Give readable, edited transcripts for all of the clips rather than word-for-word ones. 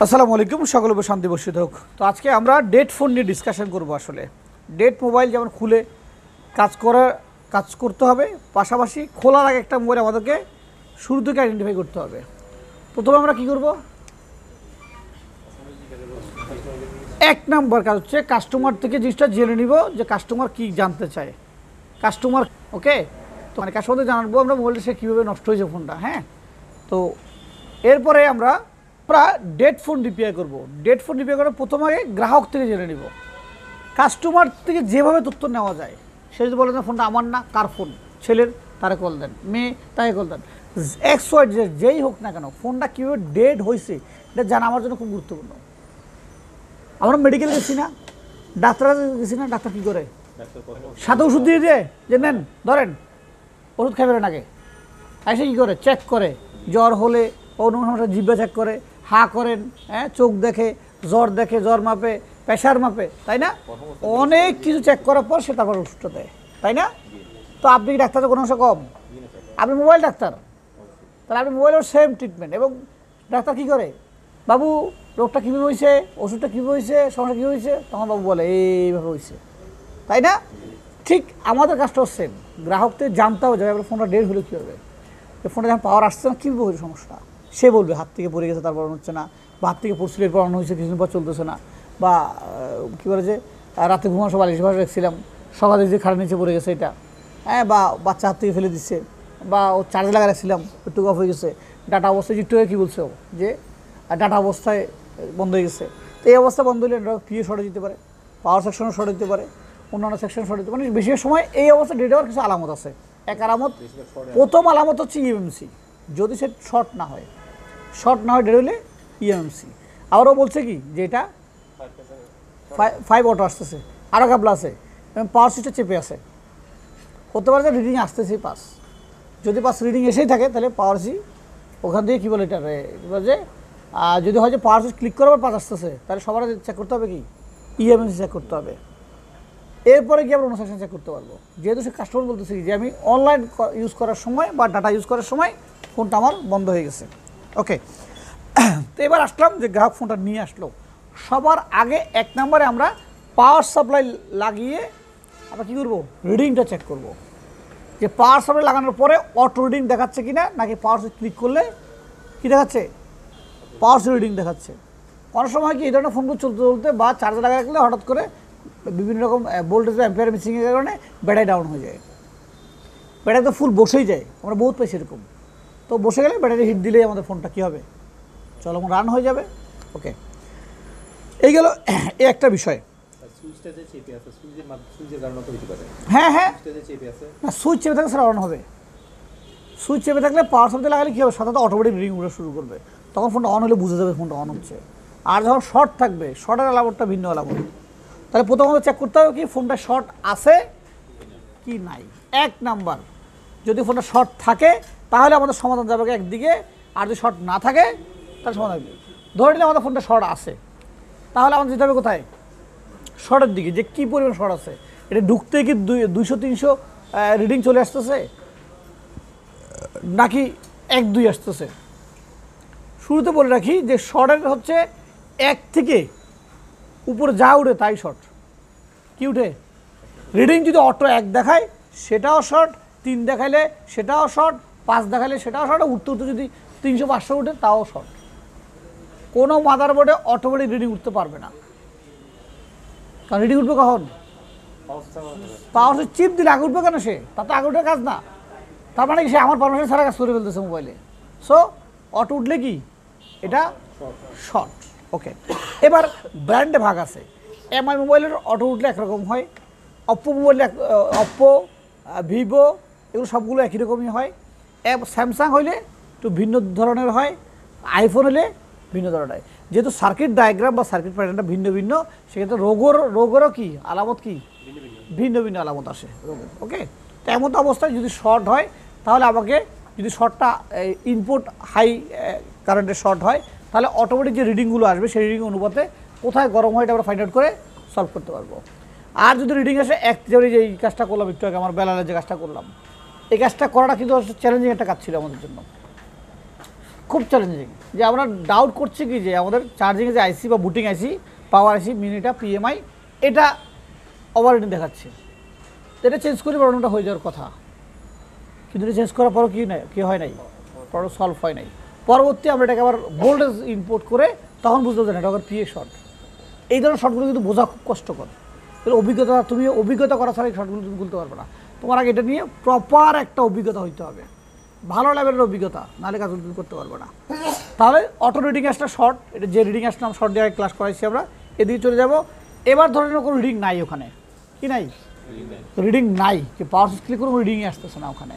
আসসালামু আলাইকুম, সকল শান্তি বর্ষিত হোক। তো আজকে আমরা ডেড ফোন নিয়ে ডিসকাশন করব। আসলে ডেড মোবাইল যেমন খুলে কাজ করতে হবে, পাশাপাশি খোলার আগে একটা মোবাইল আমাদেরকে শুরু থেকে আইডেন্টিফাই করতে হবে। প্রথমে আমরা কি করব, এক নাম্বার কাজ হচ্ছে কাস্টমার থেকে জিনিসটা জেনে নিব যে কাস্টমার কি জানতে চায়। কাস্টমার ওকে, তো মানে কাস্টমারদের জানাবো আমরা মোবাইলটা সে কীভাবে নষ্ট হয়েছে ফোনটা। হ্যাঁ, তো এরপরে আমরা ডেড ফোন রিপেয়ার করব। ডেড ফোন রিপেয়ার করার প্রথম আগে গ্রাহক থেকে জেনে নিব, কাস্টমার থেকে যেভাবে তথ্য নেওয়া যায়। সে যদি বলে না ফোনটা আমার না, কার ফোন, ছেলের, তারে কল দেন, মেয়ে তাকে কল দেন, XY যেই হোক না কেন, ফোনটা কীভাবে ডেড হয়েছে এটা জানা আমার জন্য খুব গুরুত্বপূর্ণ। আমরা মেডিকেল গেছি না, ডাক্তার গেছি না, ডাক্তার কী করে সাথে ওষুধ দিয়ে দিয়ে যে নেন ধরেন ওষুধ খাবেন আগে, এসে কী করে চেক করে, জ্বর হলে অন্য সমস্যা জিভা চেক করে, হা করেন, হ্যাঁ চোখ দেখে, জ্বর মাপে, প্রেশার মাপে, তাই না? অনেক কিছু চেক করার পর সে তারপর ওষুধটা দেয়, তাই না? তো আপনি কি ডাক্তার কোনো অংশ কম? আপনি মোবাইল ডাক্তার, তাহলে আপনি মোবাইলের সেম ট্রিটমেন্ট। এবং ডাক্তার কী করে, বাবু রোগটা কীভাবে হয়েছে, ওষুধটা কীভাবে হয়েছে, সমস্যা কী হয়েছে, তখন বাবু বলে এইভাবে হয়েছে, তাই না? ঠিক আমাদের কাজটাও সেম, গ্রাহকদের জানতে হবে যে ফোনটা ডেড হলে কী হবে, ফোনটা যখন পাওয়ার আসছে না কীভাবে হয়েছে সমস্যা। সে বলবে হাত থেকে পড়ে গেছে তারপর হচ্ছে না, বা হাত থেকে পড়ছিল এরপর অন্য হয়েছে কিছুদিন পর চলতেছে না, বা কী বলে যে রাতে ঘুমানো সব 40 ভাষা রাখছিলাম, সকালে যে খাড়া নিচে পড়ে গেছে এটা, হ্যাঁ, বা বাচ্চা হাত থেকে ফেলে দিচ্ছে, বা ও চার্জে লাগা রাখছিলাম একটু অফ হয়ে গেছে, ডাটা অবস্থায় একটু কী বলছে ও যে ডাটা অবস্থায় বন্ধ হয়ে গেছে। তো এই অবস্থা বন্ধ হলে পিএ শর্টে দিতে পারে, পাওয়ার সেকশনও শর্ট দিতে পারে, অন্যান্য সেকশন শর্ট দিতে পারে। মানে বেশির সময় এই অবস্থা ডেট হওয়ার কিছু আলামত আছে। এক আলামত, প্রথম আলামত হচ্ছে ইএমসি, যদি সে শর্ট না হয় ডেট হলে ইএমসি। আরও বলছে কি যে এটা 5 অটো আসতেছে, আরও কাবলা আছে এবং পাওয়ার সুইচটা চেপে আছে, হতে পারে যে রিডিং আসতেছে 5। যদি 5 রিডিং এসেই থাকে তাহলে পাওয়ার সি ওখান থেকে কী বলে এটা কী বলে যে যদি হয় যে পাওয়ার সুইচ ক্লিক করার পর 5 আসতেছে, তাহলে সবার চেক করতে হবে কি ইএমসি চেক করতে হবে। এরপরে গিয়ে আমরা অন্য সেকশন চেক করতে পারবো, যেহেতু সে কাস্টমার বলতেছে যে আমি অনলাইন ইউজ করার সময় বা ডাটা ইউজ করার সময় ফোনটা আমার বন্ধ হয়ে গেছে। ওকে, তো এবার আসলাম যে গ্রাহক ফোনটা নিয়ে আসলো, সবার আগে এক নম্বরে আমরা পাওয়ার সাপ্লাই লাগিয়ে আমরা কী করবো, রিডিংটা চেক করব যে পাওয়ার সাপ্লাই লাগানোর পরে অটো রিডিং দেখাচ্ছে কিনা, নাকি পাওয়ার সুইচ ক্লিক করলে কী দেখাচ্ছে, পাওয়ার সুইচ রিডিং দেখাচ্ছে। অনেক সময় কি এই ধরনের ফোনগুলো চলতে বা চার্জার লাগা রাখলে হঠাৎ করে বিভিন্ন রকম ভোল্টেজ অ্যাম্পিয়ার মিসিংয়ের কারণে ব্যাটারি ডাউন হয়ে যায়, ব্যাটারি তো ফুল বসেই যায়, আমরা বহুত পাইছি এরকম। তো বসে গেলে ব্যাটারি হিট দিলেই আমাদের ফোনটা কী হবে, চলমান রান হয়ে যাবে। ওকে, এই গেল একটা বিষয়। হ্যাঁ হ্যাঁ, না সুইচ চেপে থাকলে স্যার অন হবে। সুইচ চেপে থাকলে পাওয়ার সাপ্লাই লাগালে কী হবে, সাথে অটোমেটিক রিডিং উঠে শুরু করবে, তখন ফোনটা অন হলে বুঝে যাবে ফোনটা অন হচ্ছে। আর যখন শর্ট থাকবে, শর্টের আলামতটা ভিন্ন আলামত। তাহলে প্রথমত চেক করতে হবে কি ফোনটা শর্ট আছে কি নাই। এক নাম্বার, যদি ফোনটা শর্ট থাকে তাহলে আমাদের সমাধান যাবে একদিকে, আর যদি শর্ট না থাকে তাহলে সমাধান হবে। ধরে নিলে আমাদের ফোনটা শর্ট আছে, তাহলে আমাদের যেতে হবে কোথায়, শর্টের দিকে, যে কী পরিমাণ শর্ট আছে, এটা ঢুকতে কি 200-300 রিডিং চলে আসতেছে নাকি 1-2 আসতেছে। শুরুতে বলে রাখি যে শর্টের হচ্ছে 1 থেকে উপরে যা উঠে তাই শর্ট। কি উঠে, রিডিং যদি অটো 1 দেখায় সেটাও শর্ট, 3 দেখাইলে সেটাও শর্ট, 5 দেখাইলে সেটাও শর্ট, উঠতে উঠতে যদি 300-500 উঠে তাও শর্ট। কোনো মাদারবোর্ডে অটোমেটিক রিডিং উঠতে পারবে না, কারণ রিডিং উঠবে কখন, পাওয়ার সুইচ চিপ দিলে আগে উঠবে কেন, সে তাতে আগে উঠে কাজ না, তার মানে সে আমার পারমিশন ছাড়া কাজ করে ফেলতেছে মোবাইলে। সো অটো উঠলে কি এটা শর্ট। ওকে, এবার ব্র্যান্ডে ভাগ আছে। এমআই মোবাইলের অটো উঠলে একরকম হয়, অপ্পো মোবাইলে অপ্পো, ভিভো এগুলো সবগুলো একই রকমই হয়। স্যামসাং হইলে একটু ভিন্ন ধরনের হয়, আইফোন হলে ভিন্ন ধরনের হয়। যেহেতু সার্কিট ডায়াগ্রাম বা সার্কিট প্যাটার্নটা ভিন্ন ভিন্ন, সেক্ষেত্রে রোগেরও কি আলামত, কি ভিন্ন ভিন্ন আলামত আসে রোগের। ওকে, তো এমন অবস্থায় যদি শর্ট হয় তাহলে আমাকে, যদি শর্টটা ইনপুট হাই কারেন্টের শর্ট হয় তাহলে অটোমেটিক যে রিডিংগুলো আসবে সেই রিডিং অনুপাতে কোথায় গরম হয় এটা আমরা ফাইন্ড আউট করে সলভ করতে পারবো। আর যদি রিডিং আসে যেমন যে এই কাজটা করলাম একটু আগে, আমার বেলালে যে কাজটা করলাম, এই কাজটা করাটা কিন্তু চ্যালেঞ্জিং একটা কাজ ছিল আমাদের জন্য। খুব চ্যালেঞ্জিং। যে আমরা ডাউট করছি কি যে আমাদের চার্জিংয়ে যে আইসি বা বুটিং আইসি, পাওয়ার আইসি, মিনিটা, পিএমআই এটা ওভারহিটিং দেখাচ্ছে, এটা চেঞ্জ করে প্রবলেমটা হয়ে যাওয়ার কথা, কিন্তু এটা চেঞ্জ করার পরও কি হয় নাই, প্রবলেম সলভ হয় নাই। পরবর্তী আমরা এটাকে আবার ভোল্টেজ ইনপুট করে তখন বুঝতে পারছি না এটা আবার পিএ শর্ট। এই ধরনের শর্টগুলো কিন্তু বোঝা খুব কষ্টকর। তুমি অভিজ্ঞতা করা ছাড়া এই শর্টগুলো তুমি খুলতে পারবে না। তোমার আগে এটা নিয়ে প্রপার একটা অভিজ্ঞতা হইতে হবে, ভালো লেভেলের অভিজ্ঞতা, নাহলে কাজ তুমি করতে পারবে না। তাহলে অটো রিডিং আসটা শর্ট, এটা যে রিডিং আসটা আমরা শর্ট দিয়ে ক্লাস করাইছি আমরা, এদিকে চলে যাব। এবার ধরে নাও কোনো রিডিং নাই ওখানে, কি নাই, রিডিং নাই, কি পাওয়ার সুইচ ক্লিক করে রিডিংই আসতেছে না ওখানে।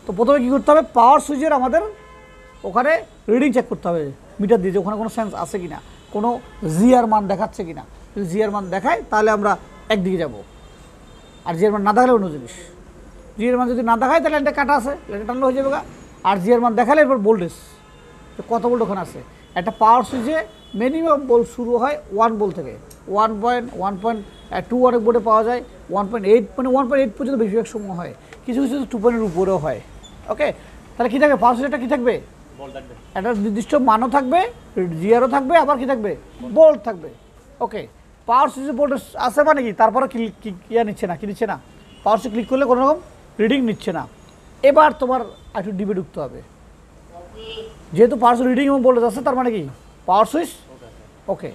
তো প্রথমে কী করতে হবে, পাওয়ার সুইচের আমাদের ওখানে রিডিং চেক করতে হবে মিটার দিয়ে, যে ওখানে কোনো সেন্স আছে কি না, কোনো জিআর মান দেখাচ্ছে কি না। যদি জিআর মান দেখায় তাহলে আমরা একদিকে যাব, আর জিআর মান না দেখালে অন্য জিনিস। জিআর মান যদি না দেখায় তাহলে এটা কাটা আছে, এটা টানলে হয়ে যাবে। আর জিআর মান দেখালে এরপর ভোল্টেজ কত ভোল্ট ওখানে আছে। একটা পাওয়ার সুইচে মিনিমাম ভোল্ট শুরু হয় 1 ভোল্ট থেকে, 1.2 অনেক বোর্ডে পাওয়া যায়, 1.8 মানে 1.8 পর্যন্ত বেশিরভাগ সময় হয়, কিছু কিছু 2 উপরেও হয়। ওকে, তাহলে কী থাকবে, পাওয়ার সুইচটা কী থাকবে, একটা নির্দিষ্ট মানও থাকবে, জিআরও থাকবে, আবার কী থাকবে, ভোল্ট থাকবে। ওকে, পাওয়ার সুইচে ভোল্টেজ আছে মানে কি, তারপরে নিচ্ছে না, কি নিচ্ছে না, পাওয়ার সুইচ ক্লিক করলে কোনো রকম রিডিং নিচ্ছে না। এবার তোমার একটু ডিবে ঢুকতে হবে, যেহেতু পাওয়ার সুইচ রিডিং এবং ভোল্টেজ আছে, তার মানে কি পাওয়ার সুইচ ওকে।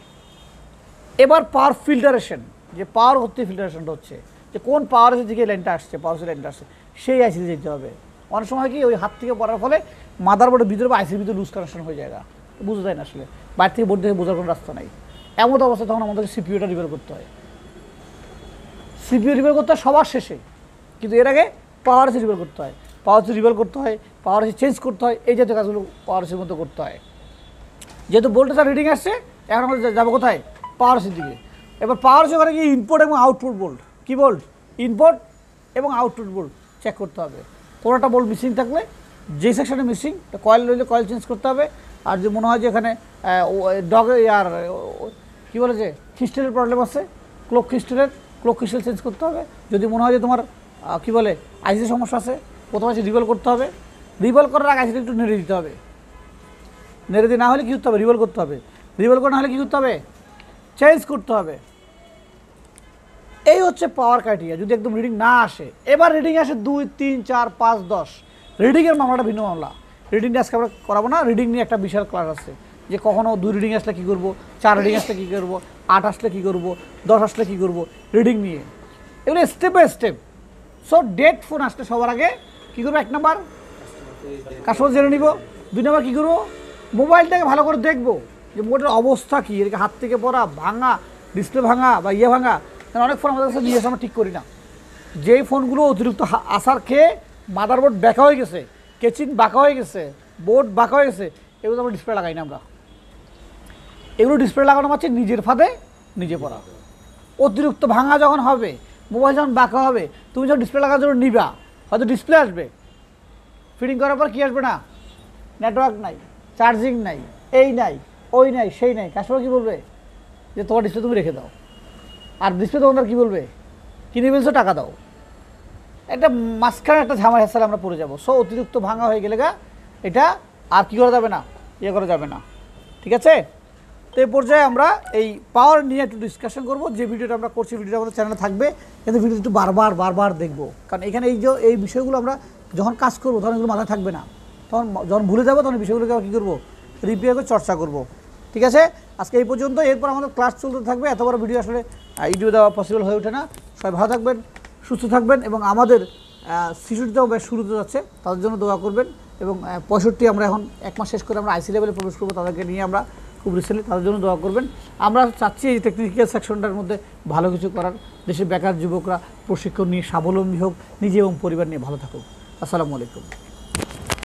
এবার পাওয়ার ফিল্টারেশন, যে পাওয়ার হচ্ছে ফিল্টারেশনটা হচ্ছে যে কোন পাওয়ারের দিকে লাইনটা আসছে, পাওয়ার সুইচ লাইনটা আসছে, সেই আইসিতে যেতে হবে। অনেক সময় কি ওই হাত থেকে পড়ার ফলে মাদারবোর্ডের ভিতরে বা আইসির ভিতরে লুজ কানেকশন হয়ে যায়, বুঝা যায় না আসলে, বাইরে থেকে বোর্ড থেকে বোঝার কোনো রাস্তা নাই। এমন অবস্থা তখন আমাদেরকে সিপিইউটা রিপেয়ার করতে হয়। সিপিইউ রিপেয়ার করতে হয় সবার শেষে, কিন্তু এর আগে পাওয়ার আইসি রিপেয়ার করতে হয়, পাওয়ার আইসি রিপেয়ার করতে হয়, পাওয়ার আইসি চেঞ্জ করতে হয়, এই জাতীয় কাজগুলো পাওয়ার আইসির মধ্যে করতে হয়। যেহেতু ভোল্টেজ আর রিডিং আসছে, এখন আমরা যাবো কোথায়, পাওয়ার আইসির দিকে। এবার পাওয়ার আইসি ওখানে কি ইনপুট এবং আউটপুট বোল্ট, কী বোল্ট, ইনপুট এবং আউটপুট বোল্ট চেক করতে হবে। কোনোটা বোল্ট মিসিং থাকলে, যে সেকশনে মিসিং, কয়েল রইলে কয়েল চেঞ্জ করতে হবে। আর যে মনে হয় যে এখানে আর কী বলে যে ক্রিস্টালের প্রবলেম আছে, ক্লোক ক্রিস্টাল চেঞ্জ করতে হবে। যদি মনে হয় যে তোমার কী বলে আইসি সমস্যা আছে, প্রথমে রিভেল করতে হবে। রিভেল করার আগে আইসিটা একটু নেড়ে দিতে হবে, নেড়ে দিয়ে না হলে কী করতে হবে, রিভেল করতে হবে। রিভেল করে না হলে কী করতে হবে, চেঞ্জ করতে হবে। এই হচ্ছে পাওয়ার ক্রাইটেরিয়া। যদি একদম রিডিং না আসে, এবার রিডিং আসে 2, 3, 4, 5, 10, রিডিংয়ের মামলাটা ভিন্ন মামলা। রিডিংটা আজকে আমরা করাবো না, রিডিং নিয়ে একটা বিশাল ক্লাস আছে, যে কখনো 2 রিডিং আসলে কী করবো, 4 রিডিং আসলে কী করবো, 8 আসলে কী করবো, 10 আসলে কী করবো, রিডিং নিয়ে এগুলো step by step. So that phone আসলে সবার আগে কী করবো, 1 নাম্বার কাস্টমার জেনে নিব, 2 নাম্বার কী করবো, মোবাইলটাকে ভালো করে দেখবো যে মোবাইলের অবস্থা কী, এদিকে হাত থেকে পড়া, ভাঙা, ডিসপ্লে ভাঙা বা ভাঙা। কারণ অনেক ফোন আমাদের কাছে নিয়ে এসে আমরা ঠিক করি না, যেই ফোনগুলো অতিরিক্ত আসার খেয়ে মাদারবোর্ড ব্যাকা হয়ে গেছে, কেচিং বাঁকা হয়ে গেছে, বোর্ড বাঁকা হয়ে গেছে, এগুলো আমরা ডিসপ্লে লাগাই না। আমরা এগুলো ডিসপ্লে লাগানো হচ্ছে নিজের ফাঁদে নিজে পড়া। অতিরিক্ত ভাঙা যখন হবে, মোবাইল যখন বাঁকা হবে, তুমি যখন ডিসপ্লে লাগানোর জন্য নিবা, হয়তো ডিসপ্লে আসবে, ফিটিং করার পর কী আসবে না, নেটওয়ার্ক নাই, চার্জিং নাই, এই নাই, ওই নাই, সেই নাই। কাস্টমার কী বলবে, যে তোমার ডিসপ্লে তুমি রেখে দাও। আর ডিসপ্লে দোকানদার কী বলবে, কিনে ফেলছো, টাকা দাও। একটা মাঝখানে একটা ঝামেলা হেসালে আমরা পড়ে যাবো। সো অতিরিক্ত ভাঙা হয়ে গেলে এটা আর কী করা যাবে না, করা যাবে না। ঠিক আছে, তো এই পর্যায়ে আমরা এই পাওয়ার নিয়ে একটু ডিসকাশন করবো। যে ভিডিওটা আমরা করছি, ভিডিওটা আমাদের চ্যানেলে থাকবে, কিন্তু ভিডিওটা একটু বারবার দেখবো, কারণ এখানে এই বিষয়গুলো আমরা যখন কাজ করবো তখন এগুলো মাথায় থাকবে না, তখন যখন ভুলে যাবো তখন বিষয়গুলোকে কী করবো, রিপেয়ার করে চর্চা করবো। ঠিক আছে, আজকে এই পর্যন্ত। এরপর আমাদের ক্লাস চলতে থাকবে। এত বড় ভিডিও আসলে ইউটিউবে দেওয়া পসিবল হয়ে ওঠে না। সবাই ভালো থাকবেন, সুস্থ থাকবেন, এবং আমাদের শিশুটিতেও বেশ শুরুতে যাচ্ছে, তাদের জন্য দোয়া করবেন। এবং 65 আমরা এখন 1 মাস শেষ করে আমরা আইসি লেভেলে প্রবেশ করবো, তাদেরকে নিয়ে আমরা খুব রিসেন্টলি, তাদের জন্য দোয়া করবেন। আমরা চাচ্ছি এই টেকনিক্যাল সেকশনটার মধ্যে ভালো কিছু করার, দেশের বেকার যুবকরা প্রশিক্ষণ নিয়ে স্বাবলম্বী হোক, নিজে এবং পরিবার নিয়ে ভালো থাকুক। আসসালামু আলাইকুম।